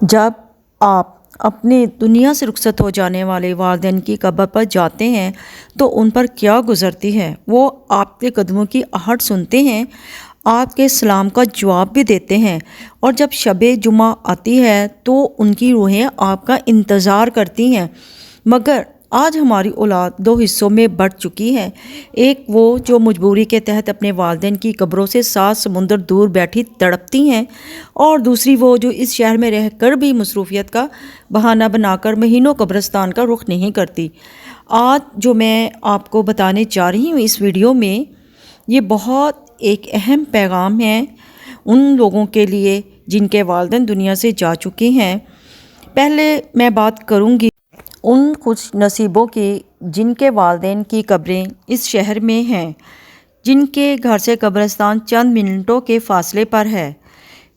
جب آپ اپنے دنیا سے رخصت ہو جانے والے والدین کی قبر پر جاتے ہیں تو ان پر کیا گزرتی ہے۔ وہ آپ کے قدموں کی آہٹ سنتے ہیں، آپ کے سلام کا جواب بھی دیتے ہیں، اور جب شب جمعہ آتی ہے تو ان کی روحیں آپ کا انتظار کرتی ہیں۔ مگر آج ہماری اولاد دو حصوں میں بٹ چکی ہے۔ ایک وہ جو مجبوری کے تحت اپنے والدین کی قبروں سے 7 سمندر دور بیٹھی تڑپتی ہیں، اور دوسری وہ جو اس شہر میں رہ کر بھی مصروفیت کا بہانہ بنا کر مہینوں قبرستان کا رخ نہیں کرتی۔ آج جو میں آپ کو بتانے جا رہی ہوں اس ویڈیو میں، یہ بہت ایک اہم پیغام ہے ان لوگوں کے لیے جن کے والدین دنیا سے جا چکے ہیں۔ پہلے میں بات کروں گی ان خوش نصیبوں کی جن کے والدین کی قبریں اس شہر میں ہیں، جن کے گھر سے قبرستان چند منٹوں کے فاصلے پر ہے۔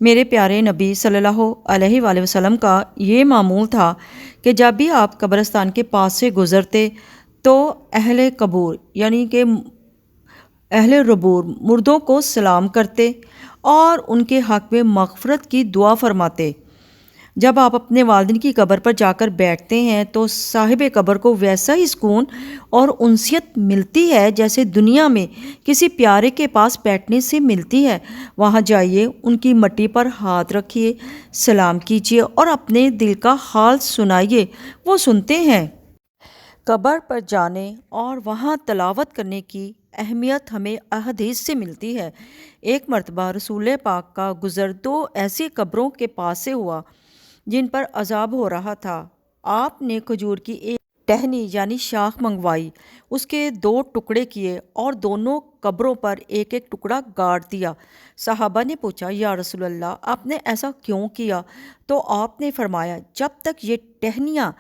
میرے پیارے نبی صلی اللہ علیہ وآلہ وسلم کا یہ معمول تھا کہ جب بھی آپ قبرستان کے پاس سے گزرتے تو اہل قبور یعنی کہ اہل ربور مردوں کو سلام کرتے اور ان کے حق میں مغفرت کی دعا فرماتے۔ جب آپ اپنے والدین کی قبر پر جا کر بیٹھتے ہیں تو صاحب قبر کو ویسا ہی سکون اور انسیت ملتی ہے جیسے دنیا میں کسی پیارے کے پاس بیٹھنے سے ملتی ہے۔ وہاں جائیے، ان کی مٹی پر ہاتھ رکھیے، سلام کیجیے اور اپنے دل کا حال سنائیے، وہ سنتے ہیں۔ قبر پر جانے اور وہاں تلاوت کرنے کی اہمیت ہمیں احادیث سے ملتی ہے۔ ایک مرتبہ رسول پاک کا گزر دو ایسی قبروں کے پاس سے ہوا جن پر عذاب ہو رہا تھا۔ آپ نے کھجور کی ایک ٹہنی یعنی شاخ منگوائی، اس کے 2 ٹکڑے کیے اور دونوں قبروں پر ایک ایک ٹکڑا گاڑ دیا۔ صحابہ نے پوچھا، یا رسول اللہ، آپ نے ایسا کیوں کیا؟ تو آپ نے فرمایا، جب تک یہ ٹہنیاں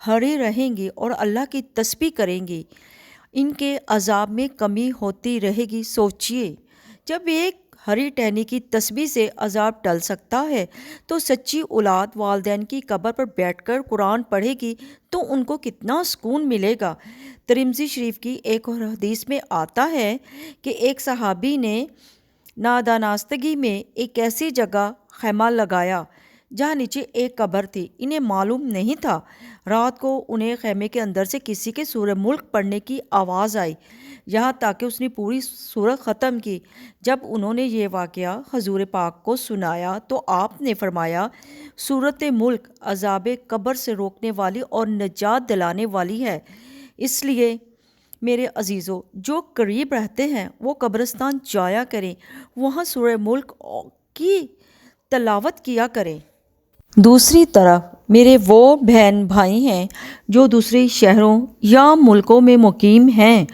ہری رہیں گی اور اللہ کی تسبیح کریں گی، ان کے عذاب میں کمی ہوتی رہے گی۔ سوچئے، جب ایک ہری ٹہنی کی تسبیح سے عذاب ٹل سکتا ہے تو سچی اولاد والدین کی قبر پر بیٹھ کر قرآن پڑھے گی تو ان کو کتنا سکون ملے گا۔ ترمذی شریف کی ایک اور حدیث میں آتا ہے کہ ایک صحابی نے نادانستگی میں ایک ایسی جگہ خیمہ لگایا جہاں نیچے ایک قبر تھی۔ انہیں معلوم نہیں تھا، رات کو انہیں خیمے کے اندر سے کسی کے سورہ ملک پڑھنے کی آواز آئی، یہاں تک کہ اس نے پوری سورت ختم کی۔ جب انہوں نے یہ واقعہ حضور پاک کو سنایا تو آپ نے فرمایا، سورت ملک عذاب قبر سے روکنے والی اور نجات دلانے والی ہے۔ اس لیے میرے عزیزو، جو قریب رہتے ہیں وہ قبرستان جایا کریں، وہاں سورہ ملک کی تلاوت کیا کریں۔ دوسری طرف میرے وہ بہن بھائی ہیں جو دوسرے شہروں یا ملکوں میں مقیم ہیں،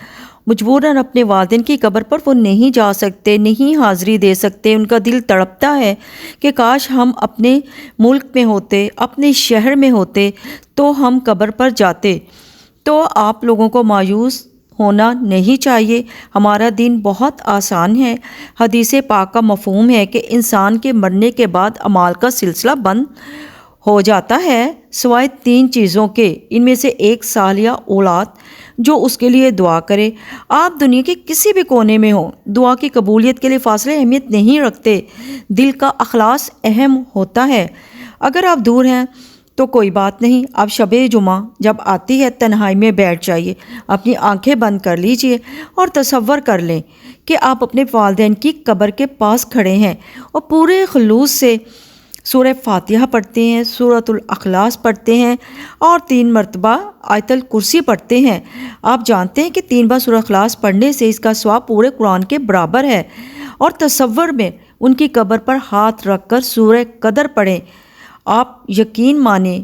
مجبوراً اپنے والدین کی قبر پر وہ نہیں جا سکتے، نہیں حاضری دے سکتے۔ ان کا دل تڑپتا ہے کہ کاش ہم اپنے ملک میں ہوتے، اپنے شہر میں ہوتے تو ہم قبر پر جاتے۔ تو آپ لوگوں کو مایوس ہونا نہیں چاہیے، ہمارا دین بہت آسان ہے۔ حدیث پاک کا مفہوم ہے کہ انسان کے مرنے کے بعد اعمال کا سلسلہ بند ہو جاتا ہے سوائے 3 چیزوں کے، ان میں سے ایک صالحہ اولاد جو اس کے لیے دعا کرے۔ آپ دنیا کے کسی بھی کونے میں ہوں، دعا کی قبولیت کے لیے فاصلے اہمیت نہیں رکھتے، دل کا اخلاص اہم ہوتا ہے۔ اگر آپ دور ہیں تو کوئی بات نہیں، آپ شب جمعہ جب آتی ہے تنہائی میں بیٹھ جائیے، اپنی آنکھیں بند کر لیجئے اور تصور کر لیں کہ آپ اپنے والدین کی قبر کے پاس کھڑے ہیں اور پورے خلوص سے سورہ فاتحہ پڑھتے ہیں، سورۃ الاخلاص پڑھتے ہیں اور 3 مرتبہ آیت الکرسی پڑھتے ہیں۔ آپ جانتے ہیں کہ 3 بار سورہ اخلاص پڑھنے سے اس کا ثواب پورے قرآن کے برابر ہے۔ اور تصور میں ان کی قبر پر ہاتھ رکھ کر سورہ قدر پڑھیں۔ آپ یقین مانیں،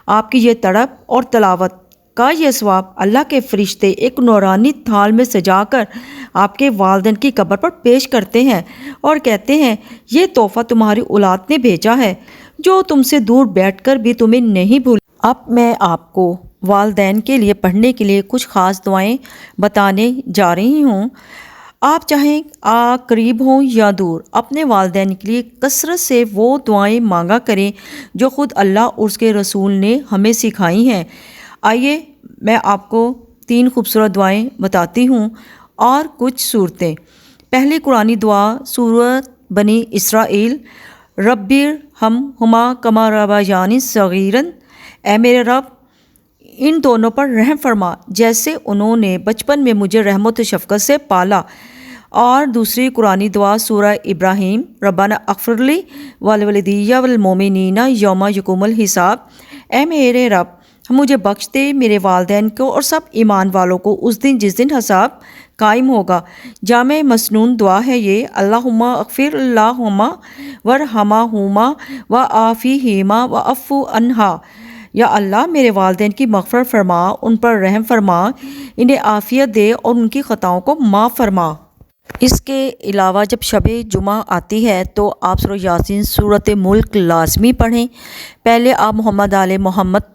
آپ کی یہ تڑپ اور تلاوت کا یہ ثواب اللہ کے فرشتے ایک نورانی تھال میں سجا کر آپ کے والدین کی قبر پر پیش کرتے ہیں اور کہتے ہیں، یہ تحفہ تمہاری اولاد نے بھیجا ہے جو تم سے دور بیٹھ کر بھی تمہیں نہیں بھول۔ اب میں آپ کو والدین کے لیے پڑھنے کے لیے کچھ خاص دعائیں بتانے جا رہی ہوں۔ آپ چاہیں قریب ہوں یا دور، اپنے والدین کے لیے کثرت سے وہ دعائیں مانگا کریں جو خود اللہ اور اس کے رسول نے ہمیں سکھائی ہیں۔ آئیے میں آپ کو 3 خوبصورت دعائیں بتاتی ہوں اور کچھ صورتیں۔ پہلی قرآنی دعا سورۃ بنی اسرائیل ربی ارحمہما کما ربیانی صغیرا، اے میرے رب ان دونوں پر رحم فرما جیسے انہوں نے بچپن میں مجھے رحمت و شفقت سے پالا۔ اور دوسری قرآنی دعا سورہ ابراہیم، ربنا اغفر لی ولوالدی والمؤمنین یوم یقوم الحساب، اے میرے رب مجھے بخش دے، میرے والدین کو اور سب ایمان والوں کو اس دن جس دن حساب قائم ہوگا۔ جامع مسنون دعا ہے یہ، اللہم اغفر اللہم ورحمہما وعافیہما واعف عنہا، یا اللہ میرے والدین کی مغفرت فرما، ان پر رحم فرما، انہیں عافیت دے اور ان کی خطاؤں کو معاف فرما۔ اس کے علاوہ جب شب جمعہ آتی ہے تو آپ سورہ یاسین، سورۃ ملک لازمی پڑھیں۔ پہلے آپ محمد آل محمد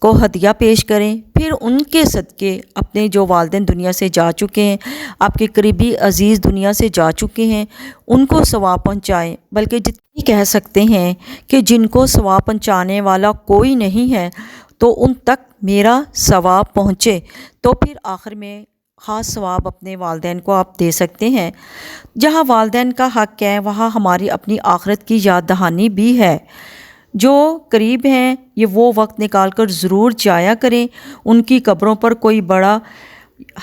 کو ہدیہ پیش کریں، پھر ان کے صدقے اپنے جو والدین دنیا سے جا چکے ہیں، آپ کے قریبی عزیز دنیا سے جا چکے ہیں، ان کو ثواب پہنچائیں۔ بلکہ جتنی کہہ سکتے ہیں کہ جن کو ثواب پہنچانے والا کوئی نہیں ہے تو ان تک میرا ثواب پہنچے، تو پھر آخر میں خاص ثواب اپنے والدین کو آپ دے سکتے ہیں۔ جہاں والدین کا حق ہے وہاں ہماری اپنی آخرت کی یاد دہانی بھی ہے۔ جو قریب ہیں یہ وہ وقت نکال کر ضرور جایا کریں، ان کی قبروں پر کوئی بڑا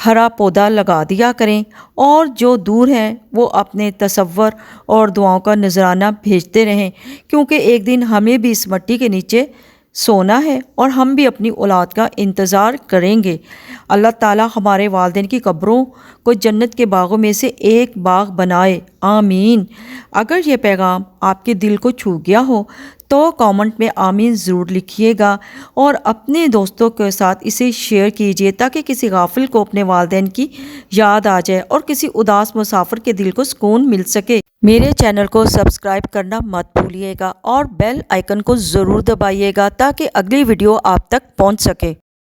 ہرا پودا لگا دیا کریں، اور جو دور ہیں وہ اپنے تصور اور دعاؤں کا نذرانہ بھیجتے رہیں، کیونکہ ایک دن ہمیں بھی اس مٹی کے نیچے سونا ہے اور ہم بھی اپنی اولاد کا انتظار کریں گے۔ اللہ تعالیٰ ہمارے والدین کی قبروں کو جنت کے باغوں میں سے ایک باغ بنائے، آمین۔ اگر یہ پیغام آپ کے دل کو چھو گیا ہو تو کامنٹ میں آمین ضرور لکھیے گا، اور اپنے دوستوں کے ساتھ اسے شیئر کیجیے تاکہ کسی غافل کو اپنے والدین کی یاد آ جائے اور کسی اداس مسافر کے دل کو سکون مل سکے۔ میرے چینل کو سبسکرائب کرنا مت بھولیے گا اور بیل آئیکن کو ضرور دبائیے گا تاکہ اگلی ویڈیو آپ تک پہنچ سکے۔